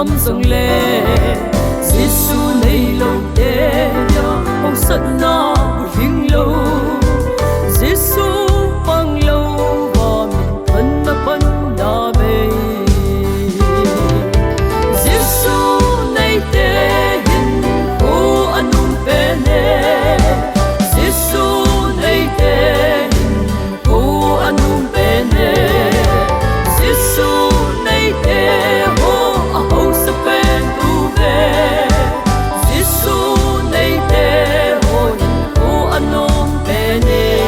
tâm dòng lệ Giêsu này lâu đê ya hồng sân na một hình lâu Giêsu bằng lâu và mình thân na phân na bề Giêsu này đê hình cô anh bê nè Giêsu này đê hình cô anh bê nè Giêsu này đê hô hô sa bên u bê Giêsu này đê hô cô anh bê nè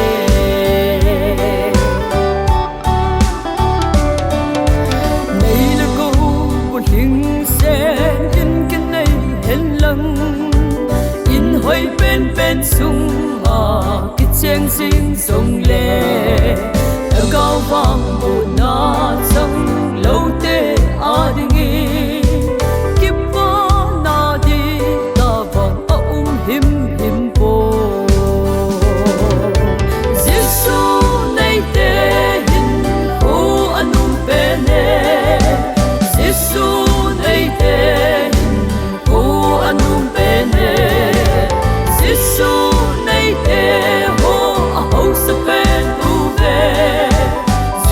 này là cô một hình sen in cái này hên lăng in hơi bên bên sung mà cái chén riêng sông lệ ở cao vang một na sông lâu tê à đi nghe kiếp qua na đi ta vang him him po Giêsu này tê hin cô anh bê nè Giêsu này tê hin cô anh bê nè Giêsu này tê hô hô sa bên u bê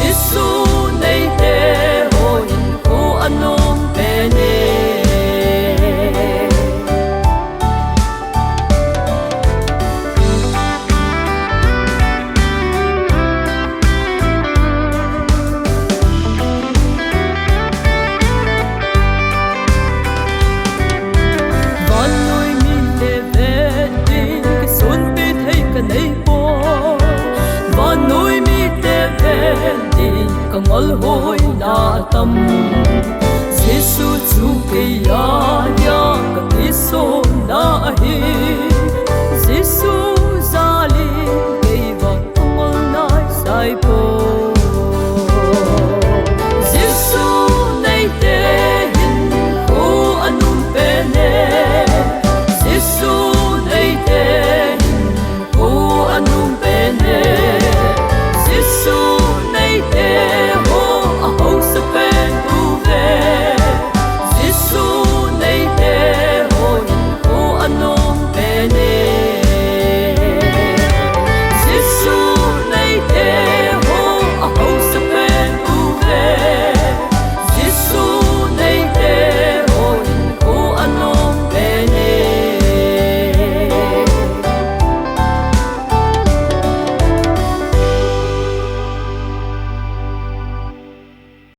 Giêsu này tê hô cô anh bê nè Van nuôi mi lệ về đi cái xuân biết thấy cái này po Van nuôi mi lệ về đi cái ngol hôi na tâm Giêsu chú cái ya ya cái iso na hi Giêsu